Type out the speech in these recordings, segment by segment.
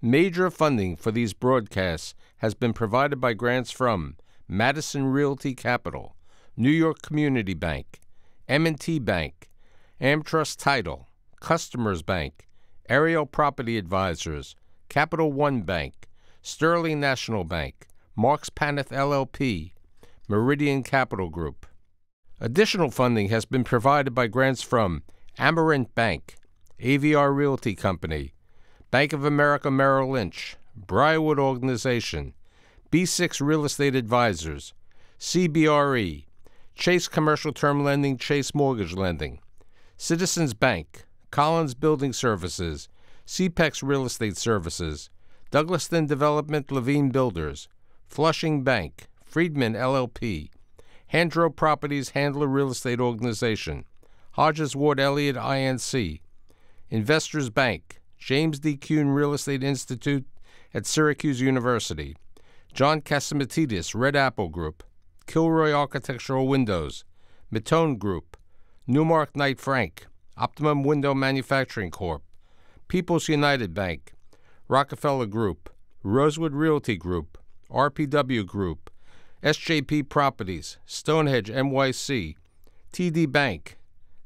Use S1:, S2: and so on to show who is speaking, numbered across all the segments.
S1: Major funding for these broadcasts has been provided by grants from Madison Realty Capital, New York Community Bank, M&T Bank, AmTrust Title, Customers Bank, Ariel Property Advisors, Capital One Bank, Sterling National Bank, Marks Paneth LLP, Meridian Capital Group. Additional funding has been provided by grants from Amarant Bank, AVR Realty Company, Bank of America Merrill Lynch, Briarwood Organization, B6 Real Estate Advisors, CBRE, Chase Commercial Term Lending, Chase Mortgage Lending, Citizens Bank, Collins Building Services, CPEX Real Estate Services, Douglaston Development, Levine Builders, Flushing Bank, Friedman LLP, Handro Properties Handler Real Estate Organization, Hodges Ward Elliott INC, Investors Bank, James D. Kuhn Real Estate Institute at Syracuse University, John Catsimatidis Red Apple Group, Kilroy Architectural Windows, Matone Group, Newmark Knight Frank, Optimum Window Manufacturing Corp., People's United Bank, Rockefeller Group, Rosewood Realty Group, RPW Group, SJP Properties, Stonehenge NYC, TD Bank,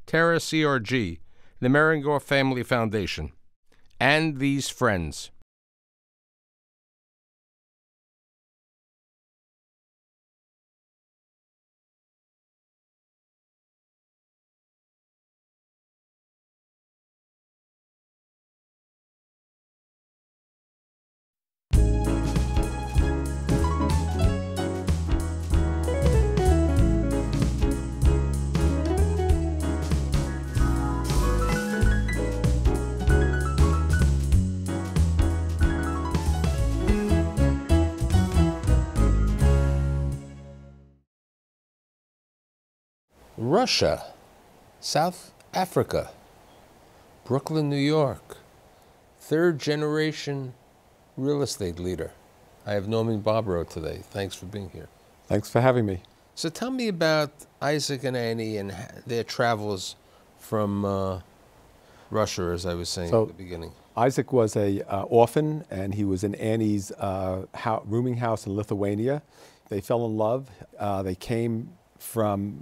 S1: Terra CRG, the Merringore Family Foundation, and these friends. Russia, South Africa, Brooklyn, New York, third generation real estate leader. I have Norman Bobrow today. Thanks for being here.
S2: Thanks for having me.
S1: So tell me about Isaac and Annie and their travels from Russia, as I was saying at the beginning.
S2: Isaac was an orphan, and he was in Annie's rooming house in Lithuania. They fell in love. They came from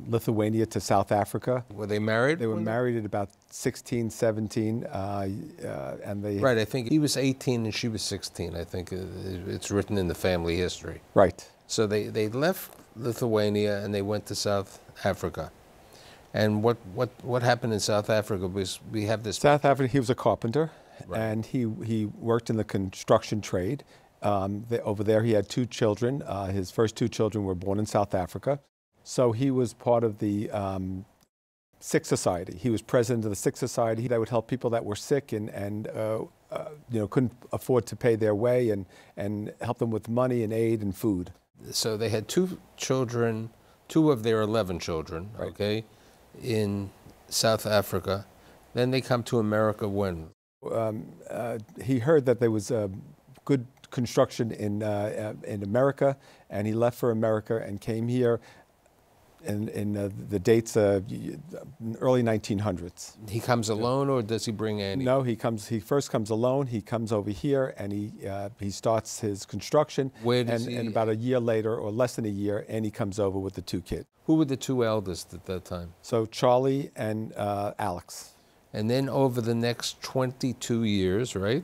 S2: Lithuania to South Africa.
S1: Were they married?
S2: They were married at about 16, 17, and they...
S1: Right, I think he was 18 and she was 16. I think it's written in the family history.
S2: Right.
S1: So they left Lithuania and they went to South Africa. And what happened in South Africa was we have this...
S2: South Africa, he was a carpenter,
S1: right.
S2: And he worked in the construction trade. Over there, he had 2 children. His first 2 children were born in South Africa. So he was part of the Sick Society. He was president of the Sick Society that would help people that were sick and couldn't afford to pay their way and help them with money and aid and food.
S1: So they had 2 children, 2 of their 11 children, right. Okay, in South Africa. Then they come to America when?
S2: He heard that there was good construction in America, and he left for America and came here in the dates early 1900s.
S1: He comes alone, or does he bring Annie?
S2: No, he first comes alone. He comes over here and he starts his construction.
S1: Where does
S2: and about a year later, or less than a year, Annie comes over with the 2 kids.
S1: Who were the 2 eldest at that time?
S2: So Charlie and Alex.
S1: And then over the next 22 years, right?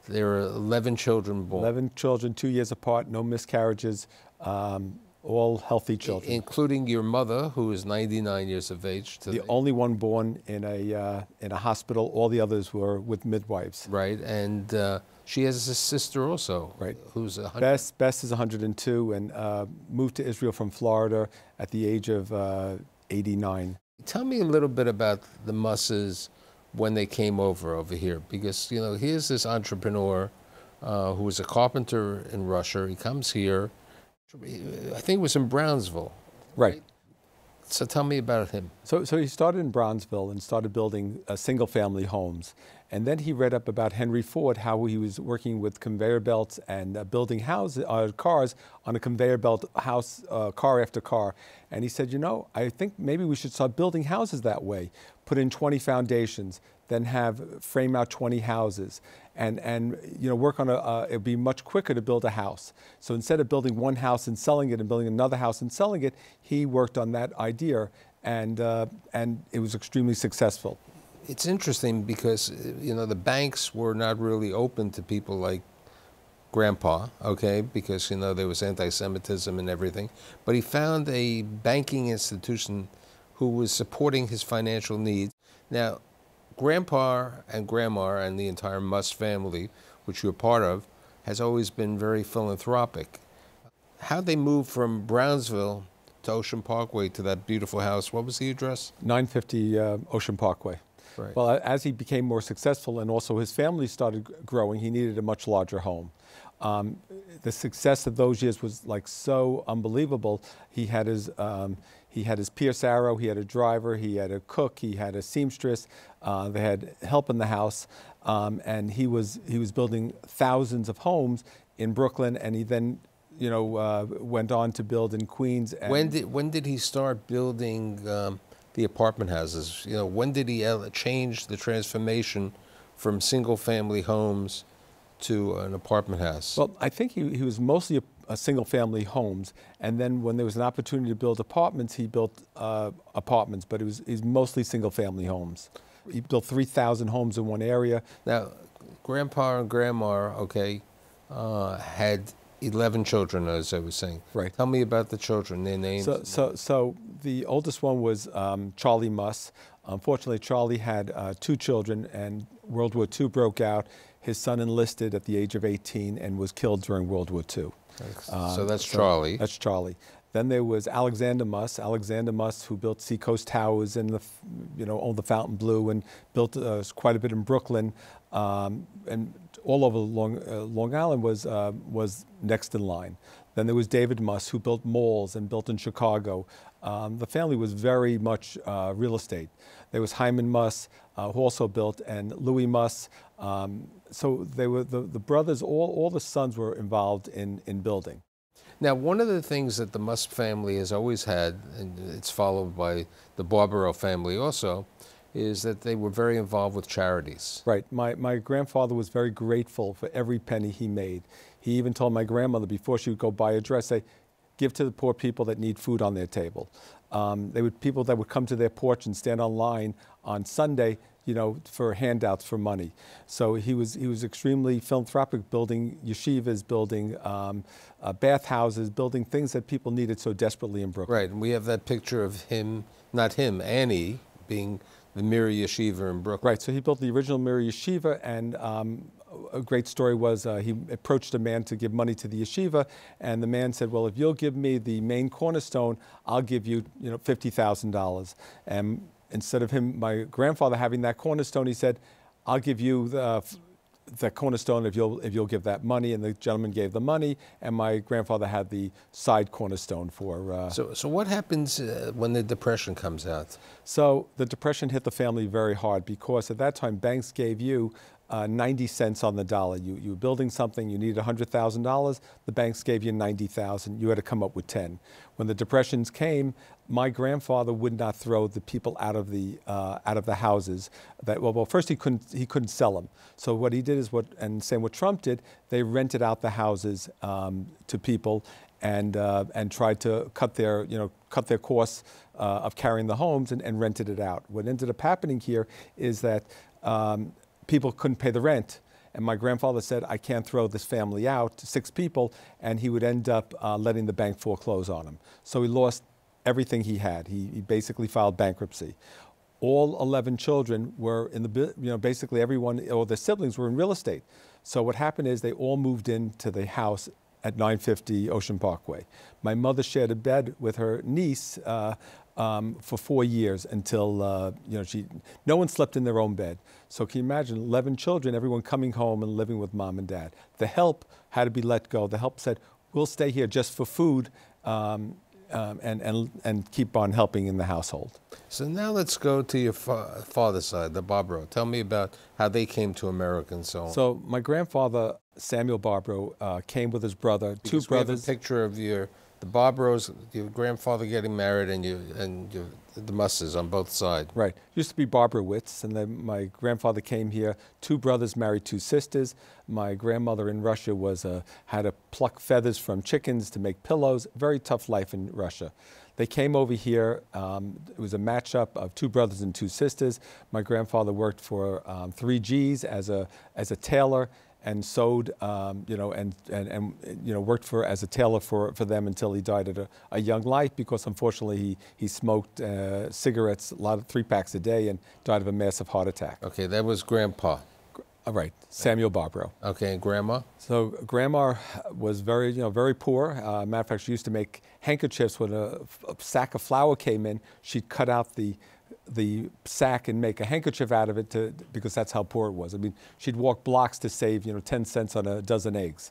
S1: There are 11 children born.
S2: 11 children, 2 years apart, no miscarriages, all healthy children.
S1: Including your mother, who is 99 years of age today.
S2: The only one born in a hospital. All the others were with midwives.
S1: Right, and she has a sister also.
S2: Right.
S1: Who's 100.
S2: Bess is 102 and moved to Israel from Florida at the age of 89.
S1: Tell me a little bit about the Musses when they came over here, because here's this entrepreneur who was a carpenter in Russia. He comes here, I think it was in Brownsville.
S2: Right.
S1: So tell me about him.
S2: So he started in Brownsville and started building single-family homes. And then he read up about Henry Ford, how he was working with conveyor belts and building cars on a conveyor belt, car after car. And he said, I think maybe we should start building houses that way. Put in 20 foundations. then frame out 20 houses, and work on it'd be much quicker to build a house. So instead of building one house and selling it and building another house and selling it, he worked on that idea, and it was extremely successful.
S1: It's interesting because, the banks were not really open to people like Grandpa, okay, because, there was anti-Semitism and everything. But he found a banking institution who was supporting his financial needs. Now, Grandpa and Grandma and the entire Must family, which you're part of, has always been very philanthropic. How'd they move from Brownsville to Ocean Parkway to that beautiful house? What was the address?
S2: 950 Ocean Parkway.
S1: Right.
S2: Well, as he became more successful and also his family started growing, he needed a much larger home. The success of those years was like so unbelievable. He had his Pierce Arrow, he had a driver, he had a cook, he had a seamstress. They had help in the house, and he was building thousands of homes in Brooklyn, and he then went on to build in Queens. And
S1: when did he start building the apartment houses? When did he change the transformation from single-family homes to an apartment house?
S2: Well, I think he was mostly a single-family homes, and then when there was an opportunity to build apartments, he built apartments, but he's mostly single-family homes. He built 3,000 homes in one area.
S1: Now, Grandpa and Grandma, okay, had 11 children, as I was saying.
S2: Right.
S1: Tell me about the children, their names.
S2: So the oldest one was Charlie Muss. Unfortunately, Charlie had 2 children, and World War II broke out. His son enlisted at the age of 18 and was killed during World War II.
S1: So that's Charlie.
S2: That's Charlie. Then there was Alexander Muss. Alexander Muss, who built Seacoast Towers and owned the Fountain Blue and built quite a bit in Brooklyn, and all over Long Island was next in line. Then there was David Muss, who built malls and built in Chicago. The family was very much real estate. There was Hyman Muss, who also built, and Louis Muss. So they were the brothers. All the sons were involved in building.
S1: Now, one of the things that the Muss family has always had, and it's followed by the Bobrow family also, is that they were very involved with charities.
S2: Right. My grandfather was very grateful for every penny he made. He even told my grandmother before she would go buy a dress, say, give to the poor people that need food on their table. They would people that would come to their porch and stand on line on Sunday, for handouts for money. So he was extremely philanthropic, building yeshivas, building bathhouses, building things that people needed so desperately in Brooklyn.
S1: Right, and we have that picture of him, not him, Annie, being the Mir Yeshiva in Brooklyn.
S2: Right, so he built the original Mir Yeshiva, and a great story was he approached a man to give money to the yeshiva, and the man said, well, if you'll give me the main cornerstone, I'll give you, $50,000. And instead of my grandfather having that cornerstone, he said, I'll give you the cornerstone if you'll give that money. And the gentleman gave the money, and my grandfather had the side cornerstone for.
S1: So what happens when the Depression comes out?
S2: So the Depression hit the family very hard because at that time banks gave you 90 cents on the dollar. You were building something, you needed $100,000, the banks gave you 90,000, you had to come up with 10. When the Depressions came, my grandfather would not throw the people out of the houses. Well, first he couldn't sell them. So what he did is same what Trump did, they rented out the houses to people and tried to cut their costs of carrying the homes and rented it out. What ended up happening here is that people couldn't pay the rent. And my grandfather said, I can't throw this family out, 6 people, and he would end up letting the bank foreclose on him. So he lost everything he had. He basically filed bankruptcy. All 11 children were in basically everyone, or their siblings were in real estate. So what happened is they all moved into the house at 950 Ocean Parkway. My mother shared a bed with her niece for 4 years until, no one slept in their own bed. So can you imagine 11 children, everyone coming home and living with mom and dad. The help had to be let go. The help said, we'll stay here just for food and keep on helping in the household.
S1: So now let's go to your father's side, the Bobrow. Tell me about how they came to America and so on.
S2: So my grandfather, Samuel Bobrow, came with his brother, two brothers.
S1: We have a picture of the Bobrows, your grandfather getting married, and the Musses on both sides.
S2: Right. Used to be Barberowitz, and then my grandfather came here. 2 brothers married 2 sisters. My grandmother in Russia had to pluck feathers from chickens to make pillows. Very tough life in Russia. They came over here. It was a matchup of 2 brothers and 2 sisters. My grandfather worked for 3Gs as a tailor, and sewed, worked as a tailor for them until he died at a young life, because unfortunately he smoked cigarettes, a lot of 3 packs a day, and died of a massive heart attack.
S1: Okay, that was Grandpa.
S2: Right, Samuel Bobrow.
S1: Okay, and Grandma?
S2: So Grandma was very poor. Matter of fact, she used to make handkerchiefs. When a sack of flour came in, she'd cut out the sack and make a handkerchief out of it, because that's how poor it was. I mean, she'd walk blocks to save 10 cents on a dozen eggs.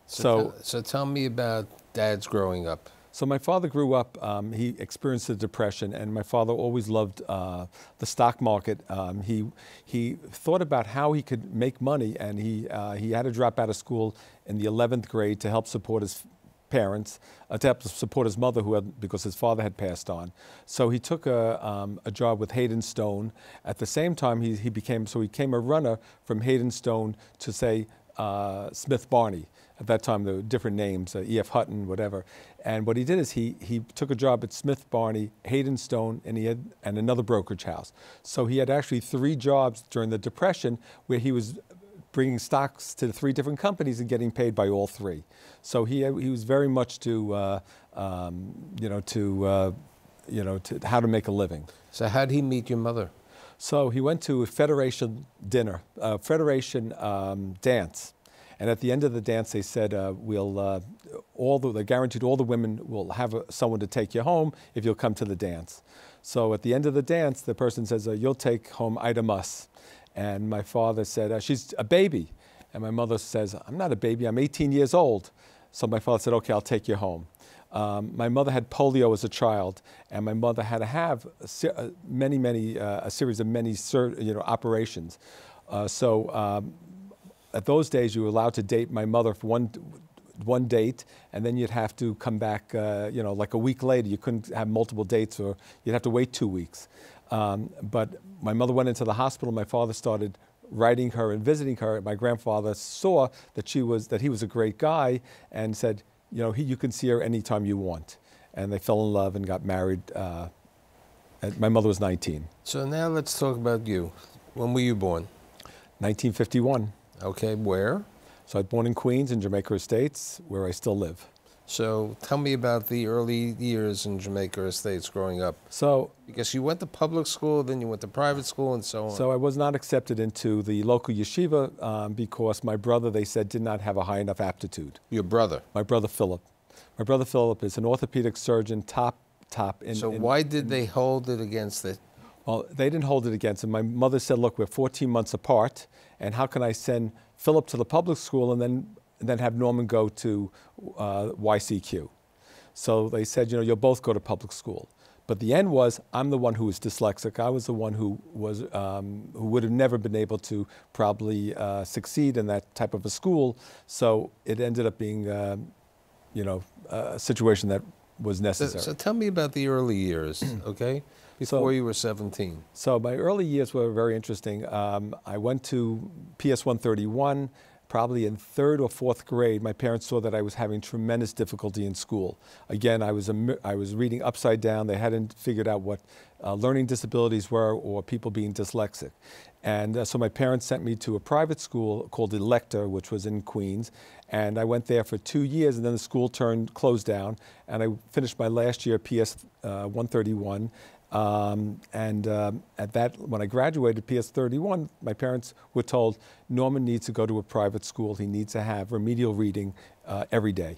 S1: So tell me about Dad's growing up.
S2: So my father grew up, he experienced the Depression, and my father always loved the stock market. He thought about how he could make money, and he had to drop out of school in the 11th grade to help support his parents, to help support his mother, because his father had passed on. So he took a job with Hayden Stone. At the same time, he became a runner from Hayden Stone to, say, Smith Barney. At that time, there were different names, E.F. Hutton, whatever. And what he did is he took a job at Smith Barney, Hayden Stone, and another brokerage house. So he had actually 3 jobs during the Depression, where he was bringing stocks to 3 different companies and getting paid by all 3. So he was very much to how to make a living.
S1: So how did he meet your mother?
S2: So he went to a Federation dinner, Federation dance. And at the end of the dance, they said, they guaranteed all the women will have someone to take you home if you'll come to the dance. So at the end of the dance, the person says, you'll take home Ida Muss. And my father said, she's a baby. And my mother says, I'm not a baby, I'm 18 years old. So my father said, okay, I'll take you home. My mother had polio as a child, and my mother had to have a series of many operations. At those days, you were allowed to date my mother for one date, and then you'd have to come back, like a week later. You couldn't have multiple dates, or you'd have to wait 2 weeks. But my mother went into the hospital. My father started writing her and visiting her. My grandfather saw that he was a great guy, and said, you can see her anytime you want. And they fell in love and got married. My mother was 19.
S1: So now let's talk about you. When were you born?
S2: 1951.
S1: Okay, where?
S2: So I was born in Queens, in Jamaica Estates, where I still live.
S1: So tell me about the early years in Jamaica Estates growing up.
S2: So,
S1: because you went to public school, then you went to private school, and so on.
S2: So I was not accepted into the local yeshiva because my brother, they said, did not have a high enough aptitude.
S1: Your brother?
S2: My brother Philip. My brother Philip is an orthopedic surgeon, top in...
S1: So why did they hold it against it?
S2: Well, they didn't hold it against him. My mother said, look, we're 14 months apart, and how can I send Philip to the public school and then have Norman go to YCQ? So they said, you'll both go to public school. But the end was, I'm the one who was dyslexic. I was the one who would have never been able to probably succeed in that type of a school. So it ended up being, a situation that was necessary.
S1: So tell me about the early years, okay? Before you were 17.
S2: So my early years were very interesting. I went to PS 131, probably in 3rd or 4th grade. My parents saw that I was having tremendous difficulty in school. Again, I was reading upside down. They hadn't figured out what learning disabilities were, or people being dyslexic. And so my parents sent me to a private school called Elector, which was in Queens. And I went there for 2 years, and then the school closed down. And I finished my last year PS 131. When I graduated PS 31, my parents were told Norman needs to go to a private school. He needs to have remedial reading every day.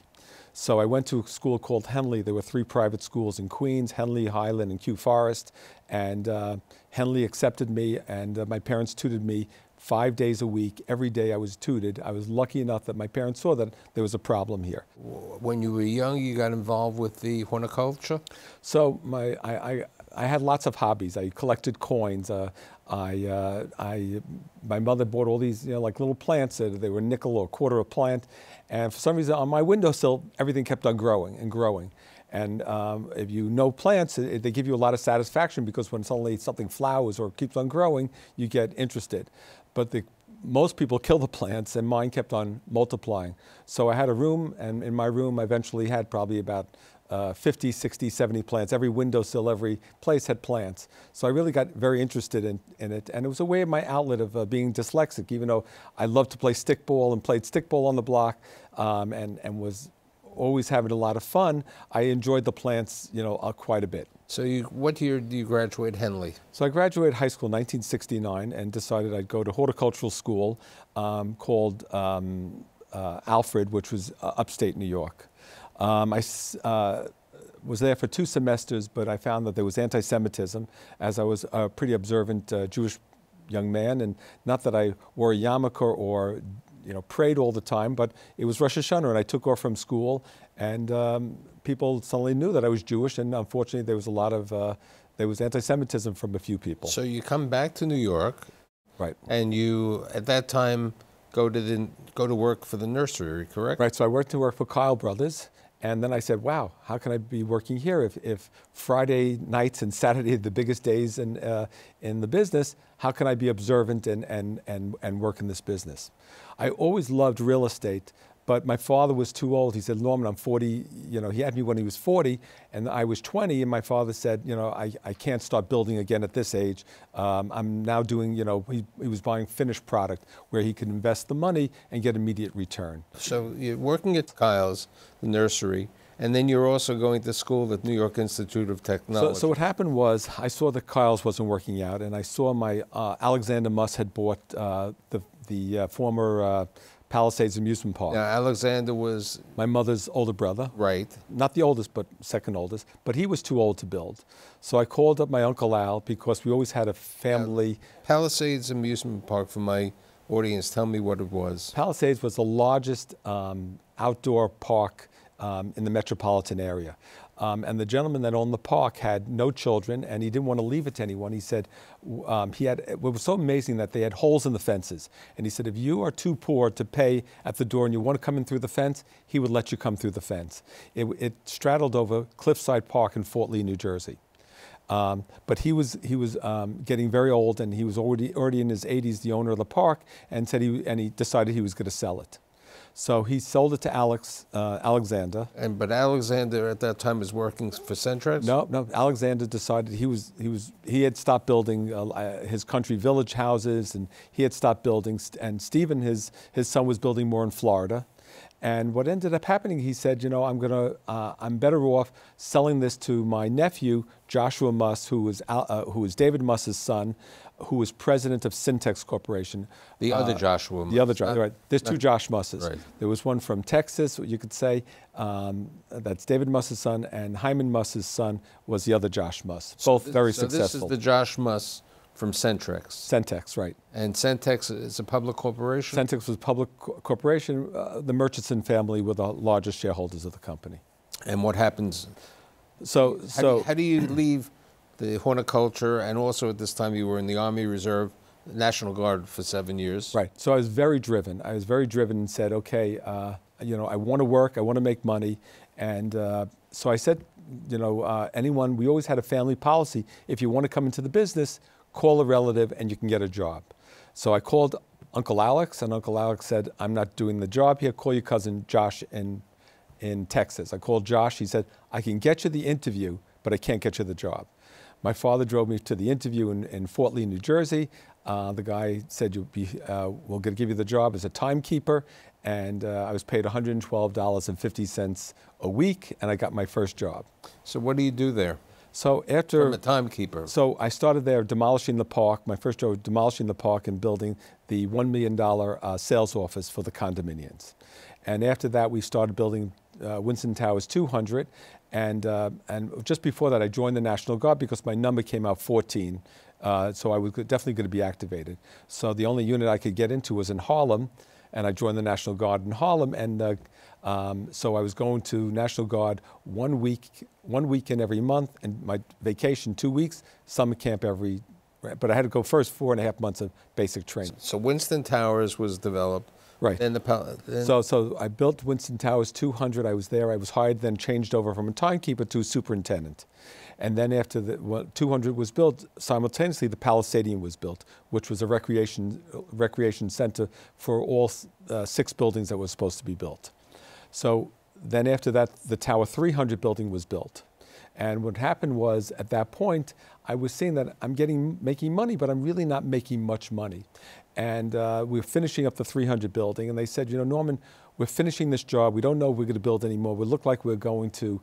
S2: So I went to a school called Henley. There were 3 private schools in Queens, Henley, Highland, and Kew Forest. And Henley accepted me, and my parents tutored me 5 days a week. Every day I was tutored. I was lucky enough that my parents saw that there was a problem here.
S1: When you were young, you got involved with the horticulture?
S2: So I had lots of hobbies. I collected coins. My mother bought all these, like little plants. They were nickel or quarter a plant. And for some reason, on my windowsill, everything kept on growing and growing. And if you know plants, they give you a lot of satisfaction because when suddenly something flowers or keeps on growing, you get interested. But most people kill the plants, and mine kept on multiplying. So I had a room, and in my room, I eventually had probably about 50, 60, 70 plants. Every windowsill, every place had plants. So I really got very interested in it. And it was a way of my outlet of being dyslexic, even though I loved to play stickball and played stickball on the block and was always having a lot of fun. I enjoyed the plants, quite a bit.
S1: So what year do you graduate Henley?
S2: So I graduated high school in 1969 and decided I'd go to horticultural school called Alfred, which was upstate New York. I was there for 2 semesters, but I found that there was anti-Semitism, as I was a pretty observant Jewish young man, and not that I wore a yarmulke or prayed all the time, but it was Rosh Hashanah, and I took off from school, and people suddenly knew that I was Jewish, and unfortunately there was a lot of there was anti-Semitism from a few people.
S1: So you come back to New York,
S2: right?
S1: And you, at that time, go to work for the nursery, correct?
S2: Right. So I went to work for Kyle Brothers, and then I said, "Wow, how can I be working here if Friday nights and Saturday are the biggest days in the business? How can I be observant and work in this business?" I always loved real estate, but my father was too old. He said, "Norman, I'm 40." He had me when he was 40, and I was 20. And my father said, I can't start building again at this age. I'm now doing, he was buying finished product where he could invest the money and get immediate return.
S1: So you're working at Kyle's, the nursery, and then you're also going to school at New York Institute of Technology.
S2: So what happened was I saw that Kyle's wasn't working out, and I saw my Alexander Muss had bought the former Palisades amusement park.
S1: Now, Alexander was
S2: my mother's older brother.
S1: Right.
S2: Not the oldest, but second oldest. But he was too old to build. So I called up my Uncle Al because we always had a family.
S1: Palisades amusement park, for my audience, tell me what it was.
S2: Palisades was the largest outdoor park in the Metropolitan area. And the gentleman that owned the park had no children, and he didn't want to leave it to anyone. He said, it was so amazing that they had holes in the fences. And he said, if you are too poor to pay at the door and you want to come in through the fence, he would let you come through the fence. It straddled over Cliffside Park in Fort Lee, New Jersey. But he was getting very old, and he was already in his 80s, the owner of the park, and said he decided he was going to sell it. So he sold it to Alexander.
S1: But Alexander at that time was working for Centrex?
S2: No. Alexander decided he had stopped building his country village houses, and he had stopped building. And Stephen, his son, was building more in Florida. And what ended up happening, he said, I'm better off selling this to my nephew, Joshua Muss, who was David Muss's son, who was president of Syntex Corporation.
S1: The other Joshua Muss.
S2: The other Joshua, right. There's 2 Josh Musses.
S1: Right.
S2: There was one from Texas, you could say, that's David Muss's son, and Hyman Muss's son was the other Josh Muss. Both very successful.
S1: So this is the Josh Muss from Centrex.
S2: Syntex, right.
S1: And Syntex is a public corporation?
S2: Syntex was a public corporation. The Murchison family were the largest shareholders of the company.
S1: And what happens?
S2: So
S1: how do you leave the horticulture, and also at this time you were in the Army Reserve, National Guard for 7 years?
S2: Right. So I was very driven. And said, okay, I want to work, I want to make money. And so I said, anyone, we always had a family policy. If you want to come into the business, call a relative and you can get a job. So I called Uncle Alex, and Uncle Alex said, I'm not doing the job here. Call your cousin Josh in Texas. I called Josh. He said, I can get you the interview, but I can't get you the job. My father drove me to the interview in Fort Lee, New Jersey. The guy said, we're going to give you the job as a timekeeper. And I was paid $112.50 a week, and I got my first job.
S1: So what do you do there?
S2: So
S1: From a timekeeper.
S2: So I started there demolishing the park. My first job was demolishing the park and building the $1 million sales office for the condominiums. And after that, we started building Winston Towers 200. And just before that, I joined the National Guard because my number came out 14. So I was definitely going to be activated. So the only unit I could get into was in Harlem. and I joined the National Guard in Harlem. And so I was going to National Guard one weekend every month, and my vacation 2 weeks, summer camp every. But I had to go first 4.5 months of basic training.
S1: So Winston Towers was developed.
S2: Right.
S1: Then
S2: So I built Winston Towers 200. I was there. I was hired, then changed over from a timekeeper to a superintendent. And then after the 200 was built, simultaneously the Palisadium was built, which was a recreation center for all 6 buildings that were supposed to be built. So then after that, the Tower 300 building was built. And what happened was, at that point, I was seeing that I'm making money, but I'm really not making much money. And we were finishing up the 300 building, and they said, you know, Norman, we're finishing this job. We don't know if we're going to build anymore. We look like we're going to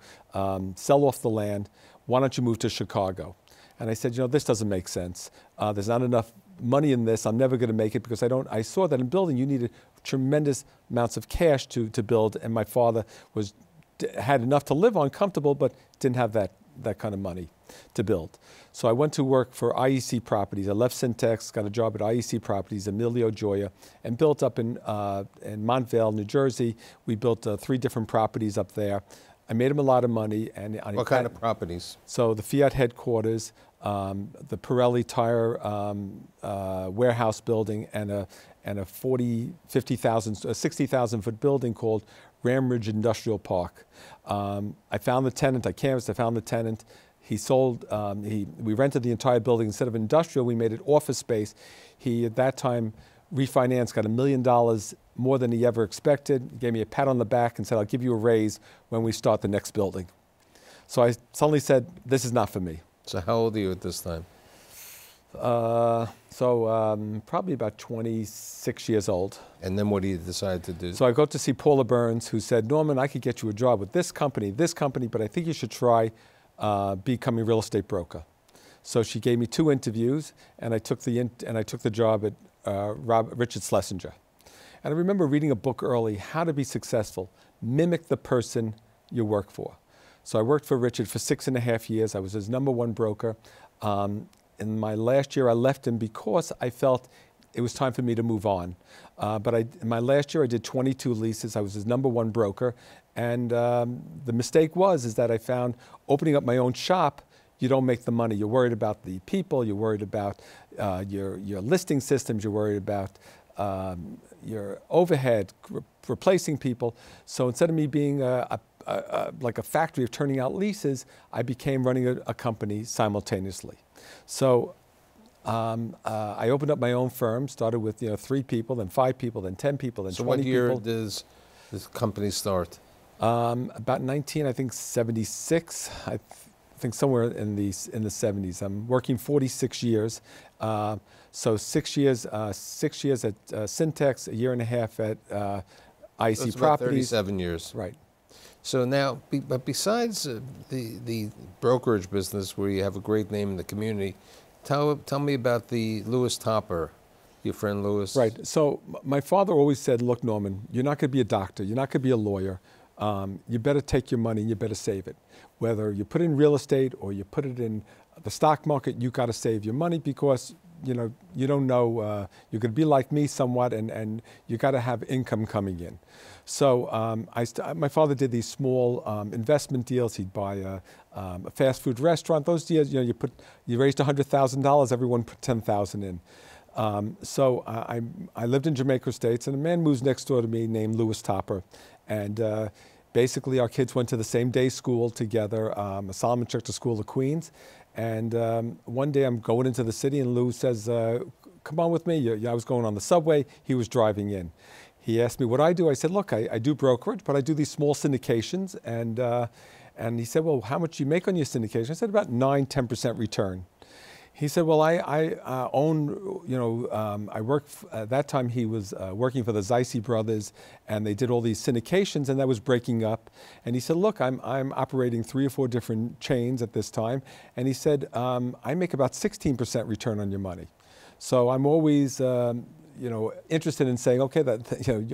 S2: sell off the land. Why don't you move to Chicago? And I said, you know, this doesn't make sense. There's not enough money in this. I'm never going to make it because I saw that in building you needed tremendous amounts of cash to build, and my father had enough to live on, comfortable, but didn't have that kind of money to build. So I went to work for IEC Properties. I left Syntex, got a job at IEC Properties, Emilio Gioia, and built up in Montvale, New Jersey. We built 3 different properties up there. I made him a lot of money. And
S1: what kind of properties?
S2: So the Fiat headquarters, the Pirelli tire warehouse building, and a 60,000 foot building called Ramridge Industrial Park. I found the tenant. I canvassed. I found the tenant. He sold. We rented the entire building. Instead of industrial, we made it office space. He at that time refinanced, got $1 million more than he ever expected. He gave me a pat on the back and said, "I'll give you a raise when we start the next building." So I suddenly said, "This is not for me."
S1: So how old are you at this time?
S2: Probably about 26 years old.
S1: And then what do you decide to do?
S2: So I go to see Paula Burns, who said, "Norman, I could get you a job with this company, but I think you should try becoming a real estate broker." So she gave me 2 interviews, and I took the job at Richard Schlesinger. And I remember reading a book early, How to Be Successful. Mimic the person you work for. So I worked for Richard for 6.5 years. I was his #1 broker. In my last year, I left him because I felt it was time for me to move on. But in my last year, I did 22 leases. I was his #1 broker. And the mistake is that I found opening up my own shop, you don't make the money. You're worried about the people. You're worried about your listing systems. You're worried about your overhead, replacing people. So instead of me being like a factory of turning out leases, I became running a company simultaneously. So I opened up my own firm, started with 3 people, then 5 people, then 10 people, then 20 people.
S1: So what year does this company start?
S2: About 1976. I think somewhere in the 70s. I'm working 46 years. So 6 years at Syntex, 1.5 years at IEC
S1: so
S2: Properties.
S1: 37 years.
S2: Right.
S1: So now, but besides the brokerage business, where you have a great name in the community, tell me about the Lewis Topper, your friend Lewis.
S2: Right. So my father always said, "Look, Norman, you're not going to be a doctor. You're not going to be a lawyer. You better take your money and you better save it. Whether you put it in real estate or you put it in the stock market, you got to save your money because you don't know. You're going to be like me somewhat, and you got to have income coming in." So my father did these small investment deals. He'd buy a fast food restaurant. Those deals, you raised $100,000. Everyone put $10,000 in. So I lived in Jamaica Estates, and a man moves next door to me named Lewis Topper, and basically our kids went to the same day school together, a Solomon Church School of Queens. And one day I'm going into the city, and Lou says, "Come on with me." I was going on the subway. He was driving in. He asked me what I do. I said, "Look, I do brokerage, but I do these small syndications." And he said, "Well, how much do you make on your syndication?" I said, "About 9–10% return." He said, "Well, I own, I work." At that time, he was working for the Zeisy brothers, and they did all these syndications, and that was breaking up. And he said, "Look, I'm operating 3 or 4 different chains at this time." And he said, "I make about 16% return on your money." So I'm always, interested in saying, "Okay,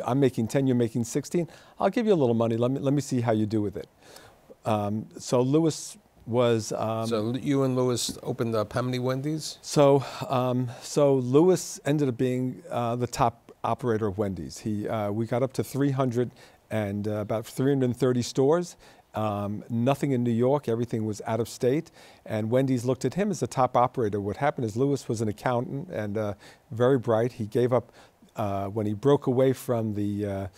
S2: I'm making 10, you're making 16. I'll give you a little money. Let me see how you do with it." So Lewis was.
S1: So you and Lewis opened up how many Wendy's?
S2: So Lewis ended up being the top operator of Wendy's. We got up to 300 and about 330 stores. Nothing in New York, everything was out of state, and Wendy's looked at him as the top operator. What happened is Louis was an accountant and very bright. He gave up when he broke away from the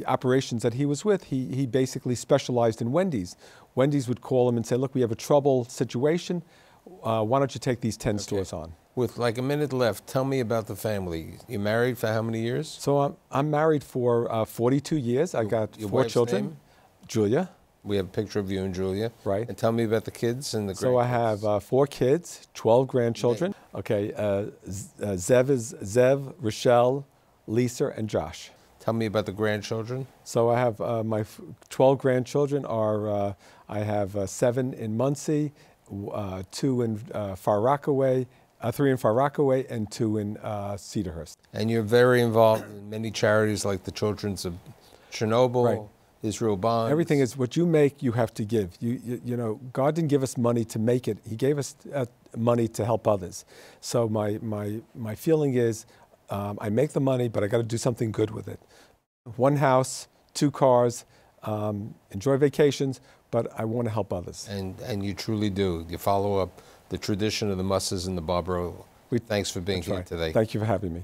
S2: operations that he was with. He basically specialized in Wendy's. Wendy's would call him and say, look, we have a trouble situation. Why don't you take these 10 stores on?
S1: With like a minute left, tell me about the family. You married for how many years?
S2: So I'm married for 42 years. I got
S1: your
S2: 4
S1: wife's
S2: children.
S1: name?
S2: Julia.
S1: We have a picture of you and Julia.
S2: Right.
S1: And tell me about the kids and the grandkids.
S2: So I have 4 kids, 12 grandchildren. Okay, Zev, Rochelle, Lisa, and Josh.
S1: Tell me about the grandchildren.
S2: So I have my 12 grandchildren are, I have 7 in Muncie, 2 in Far Rockaway, 3 in Far Rockaway, and 2 in Cedarhurst.
S1: And you're very involved in many charities like the Children's of Chernobyl,
S2: Right.
S1: Israel Bonds.
S2: Everything is what you make, you have to give. You know, God didn't give us money to make it. He gave us money to help others. So my feeling is I make the money, but I got to do something good with it. 1 house, 2 cars, enjoy vacations, but I want to help others.
S1: And you truly do. You follow up the tradition of the Musses and the Bobrow. Thanks for being here today.
S2: Thank you for having me.